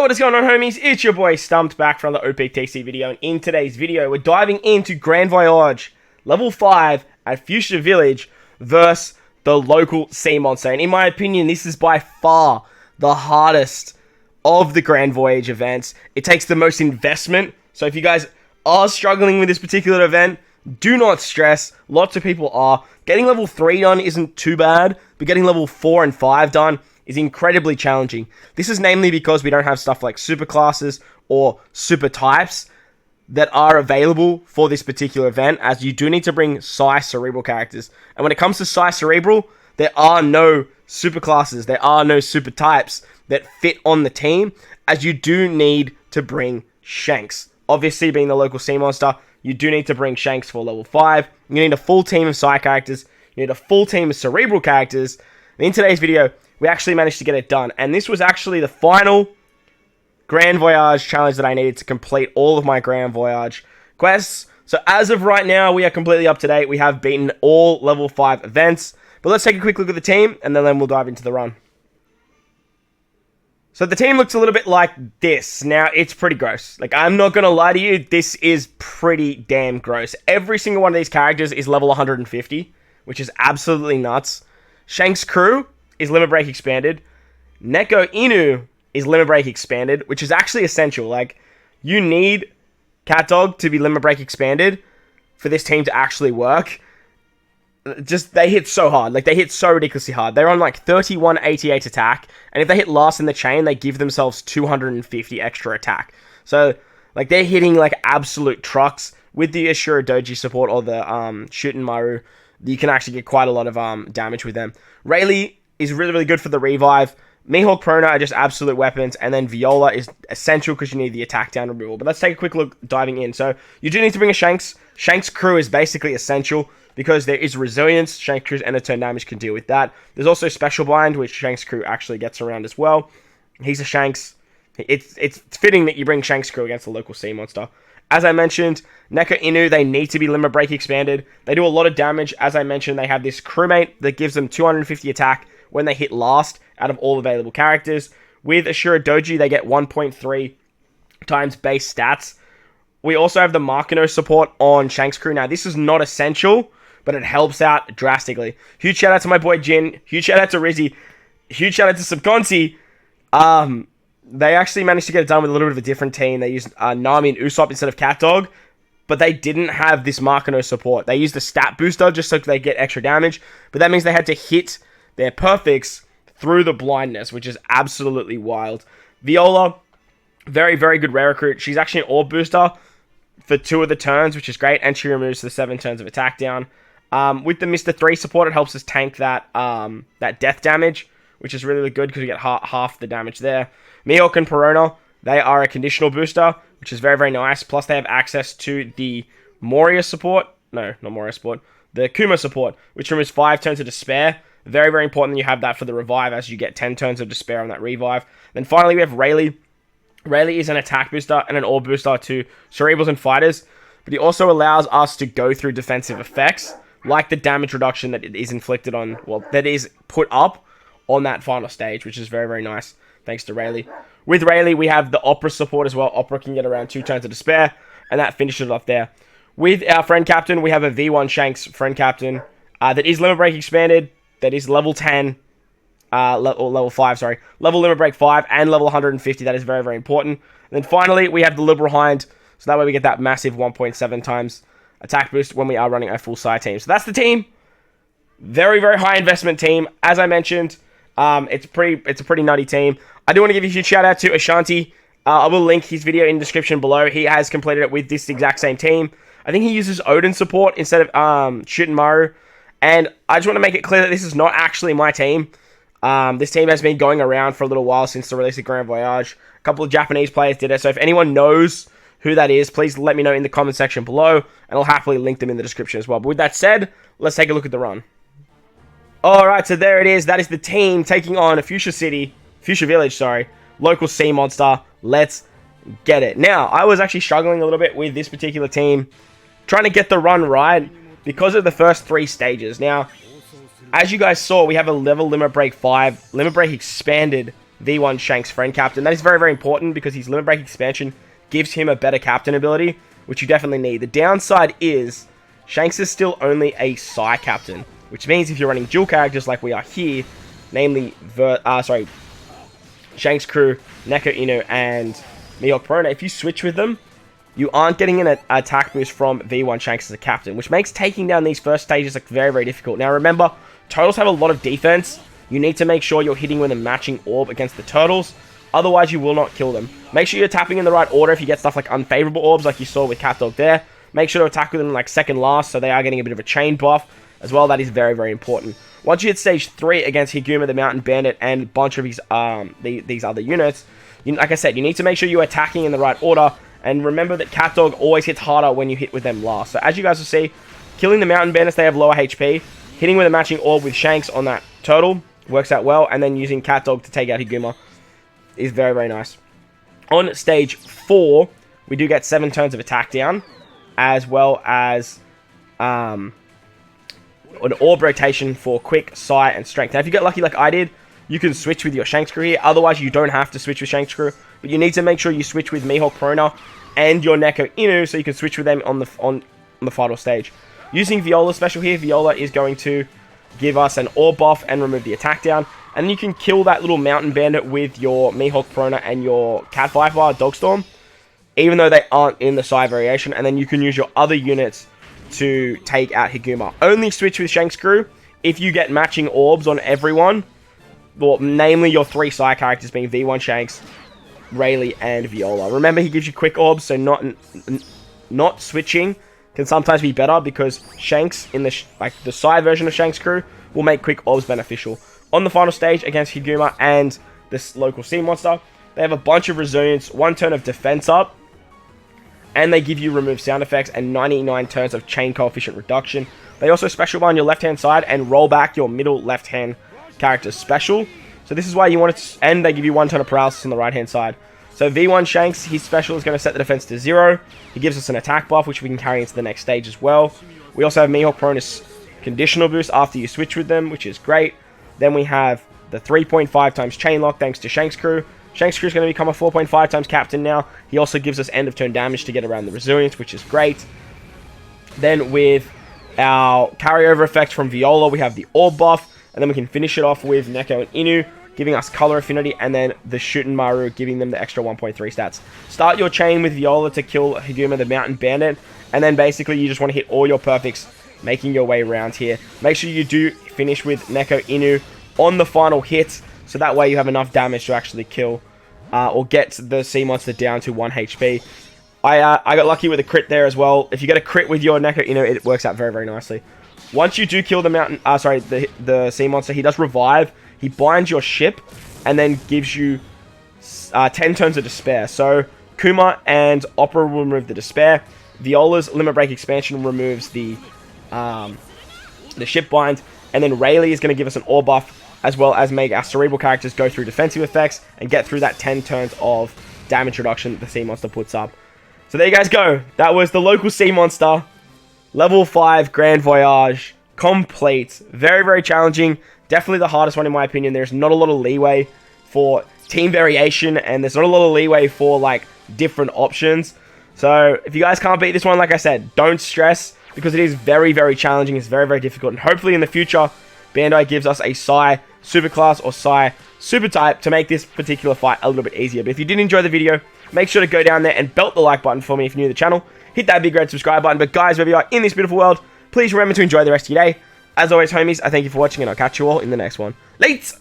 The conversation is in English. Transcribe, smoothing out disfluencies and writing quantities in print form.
What is going on, homies? It's your boy Stumped back from the OPTC video, and in today's video we're diving into Grand Voyage level 5 at Fuchsia Village versus the local sea monster. And in my opinion, this is by far the hardest of the Grand Voyage events. It takes the most investment, so if you guys are struggling with this particular event, do not stress. Lots of people are. Getting level 3 done isn't too bad, but getting level 4 and 5 done is incredibly challenging. This is namely because we don't have stuff like super classes or super types that are available for this particular event, as you do need to bring Psi Cerebral characters. And when it comes to Psi Cerebral, there are no super classes, there are no super types that fit on the team, as you do need to bring Shanks. Obviously, being the local sea monster, you do need to bring Shanks for level 5. You need a full team of Psi characters, you need a full team of Cerebral characters. And in today's video, we actually managed to get it done. And this was actually the final Grand Voyage challenge that I needed to complete all of my Grand Voyage quests. So as of right now, we are completely up to date. We have beaten all level 5 events. But let's take a quick look at the team, and then we'll dive into the run. So the team looks a little bit like this. Now, it's pretty gross. Like, I'm not going to lie to you, this is pretty damn gross. Every single one of these characters is level 150, which is absolutely nuts. Shanks' crew is Limit Break expanded. Neko Inu is Limit Break expanded, which is actually essential. Like, you need Cat Dog to be Limit Break expanded for this team to actually work. Just, they hit so hard. Like, they hit so ridiculously hard. They're on, like, 3188 attack, and if they hit last in the chain, they give themselves 250 extra attack. So, like, they're hitting, like, absolute trucks. With the Ashura Doji support or the Shootin' Maru, you can actually get quite a lot of damage with them. Rayleigh is really, really good for the revive. Mihawk Prona are just absolute weapons, and then Viola is essential because you need the attack down removal. But let's take a quick look diving in. So, you do need to bring a Shanks. Shanks' crew is basically essential because there is resilience. Shanks' crew's end of turn damage can deal with that. There's also Special Bind, which Shanks' crew actually gets around as well. He's a Shanks. It's fitting that you bring Shanks' crew against the local sea monster. As I mentioned, Neko Inu, they need to be Limit Break expanded. They do a lot of damage. As I mentioned, they have this crewmate that gives them 250 attack when they hit last out of all available characters. With Ashura Doji, they get 1.3 times base stats. We also have the Markino support on Shanks' crew. Now, this is not essential, but it helps out drastically. Huge shout out to my boy Jin. Huge shout out to Rizzy. Huge shout out to Subconsi. They actually managed to get it done with a little bit of a different team. They used Nami and Usopp instead of Cat Dog, but they didn't have this Markino support. They used the stat booster just so they get extra damage, but that means they had to hit their perfects through the blindness, which is absolutely wild. Viola, very, very good rare recruit. She's actually an orb booster for 2 of the turns, which is great, and she removes the 7 turns of attack down. With the Mr. 3 support, it helps us tank that death damage, which is really, really good because we get half the damage there. Mihawk and Perona, they are a conditional booster, which is very, very nice. Plus, they have access to the Moria support. No, not Moria support. The Kuma support, which removes 5 turns of despair. Very, very important that you have that for the revive, as you get 10 turns of despair on that revive. Then finally, we have Rayleigh. Rayleigh is an attack booster and an orb booster to Cerebrals and Fighters, but he also allows us to go through defensive effects, like the damage reduction that it is inflicted on, well, that is put up on that final stage, which is very, very nice, thanks to Rayleigh. With Rayleigh, we have the Opera support as well. Opera can get around 2 turns of despair, and that finishes it off there. With our friend captain, we have a V1 Shanks friend captain that is Limit Break expanded, that is level 10, or level 5, sorry. Level Limit Break 5 and level 150, that is very, very important. And then finally, we have the Liberal Hind, so that way we get that massive 1.7 times attack boost when we are running a full Psi team. So that's the team. Very, very high investment team. As I mentioned, it's a pretty nutty team. I do want to give a huge shout out to Ashanti. I will link his video in the description below. He has completed it with this exact same team. I think he uses Odin support instead of Shootin' Maru. And I just want to make it clear that this is not actually my team. This team has been going around for a little while since the release of Grand Voyage. A couple of Japanese players did it. So if anyone knows who that is, please let me know in the comment section below, and I'll happily link them in the description as well. But with that said, let's take a look at the run. Alright, so there it is. That is the team taking on Fuchsia Village, local sea monster. Let's get it. Now, I was actually struggling a little bit with this particular team, trying to get the run right because of the first 3 stages. Now, as you guys saw, we have a level Limit Break 5, Limit Break expanded V1 Shanks friend captain. That is very, very important because his limit break expansion gives him a better captain ability, which you definitely need. The downside is Shanks is still only a Psi captain, which means if you're running dual characters like we are here, namely Shanks crew, Neko Inu, and Mihawk Perona, if you switch with them, you aren't getting an attack boost from V1 Shanks as a captain, which makes taking down these first stages like very, very difficult. Now remember, turtles have a lot of defense. You need to make sure you're hitting with a matching orb against the turtles, otherwise you will not kill them. Make sure you're tapping in the right order if you get stuff like unfavorable orbs like you saw with CatDog there. Make sure to attack with them like second last so they are getting a bit of a chain buff as well. That is very, very important. Once you hit stage 3 against Higuma the Mountain Bandit and a bunch of his, these other units, like I said, you need to make sure you're attacking in the right order. And remember that CatDog always hits harder when you hit with them last. So as you guys will see, killing the Mountain Bandits, they have lower HP. Hitting with a matching orb with Shanks on that turtle works out well. And then using CatDog to take out Higuma is very, very nice. On stage 4, we do get 7 turns of attack down, as well as an orb rotation for quick, Psi, and strength. Now, if you get lucky like I did, you can switch with your Shanks crew here. Otherwise, you don't have to switch with Shanks crew. But you need to make sure you switch with Mihawk Perona and your Neko Inu so you can switch with them on the final stage. Using Viola's special here, Viola is going to give us an orb buff and remove the attack down. And you can kill that little Mountain Bandit with your Mihawk Perona and your Cat Viper, Dogstorm, even though they aren't in the Psi variation. And then you can use your other units to take out Higuma. Only switch with Shanks crew if you get matching orbs on everyone. Well, namely your 3 Psi characters being V1 Shanks, Rayleigh, and Viola. Remember, he gives you quick orbs, so not switching can sometimes be better because Shanks in the Psi version of Shanks crew will make quick orbs beneficial. On the final stage against Higuma and this local sea monster, they have a bunch of resilience, 1 turn of defense up, and they give you remove sound effects and 99 turns of chain coefficient reduction. They also special bind your left hand side and roll back your middle left hand character's special. So this is why you want it to, and they give you 1 turn of paralysis on the right hand side. So V1 Shanks, his special is going to set the defense to 0. He gives us an attack buff, which we can carry into the next stage as well. We also have Mihawk Perona's conditional boost after you switch with them, which is great. Then we have the 3.5 times chain lock thanks to Shanks crew. Shanks crew is going to become a 4.5 times captain now. He also gives us end of turn damage to get around the resilience, which is great. Then with our carryover effect from Viola, we have the orb buff. And then we can finish it off with Neko and Inu, giving us color affinity, and then the Shootin' Maru, giving them the extra 1.3 stats. Start your chain with Viola to kill Higuma the Mountain Bandit, and then basically you just want to hit all your perfects, making your way around here. Make sure you do finish with Neko Inu on the final hit, so that way you have enough damage to actually kill, or get the sea monster down to 1 HP. I got lucky with a crit there as well. If you get a crit with your Neko Inu, it works out very, very nicely. Once you do kill the the sea monster, he does revive. He binds your ship and then gives you 10 turns of despair. So Kuma and Opera will remove the despair. Viola's limit break expansion removes the ship bind, and then Rayleigh is going to give us an orb buff as well as make our cerebral characters go through defensive effects and get through that 10 turns of damage reduction the sea monster puts up. So there you guys go. That was the local sea monster. Level 5 Grand Voyage complete. Very, very challenging. Definitely the hardest one in my opinion. There's not a lot of leeway for team variation, and there's not a lot of leeway for like different options. So if you guys can't beat this one, like I said, don't stress, because it is very, very challenging. It's very, very difficult. And hopefully in the future, Bandai gives us a Psi Superclass or Psi Super Type to make this particular fight a little bit easier. But if you did enjoy the video, make sure to go down there and belt the like button for me if you're new to the channel. Hit that big red subscribe button. But guys, wherever you are in this beautiful world, please remember to enjoy the rest of your day. As always, homies, I thank you for watching, and I'll catch you all in the next one. Lates!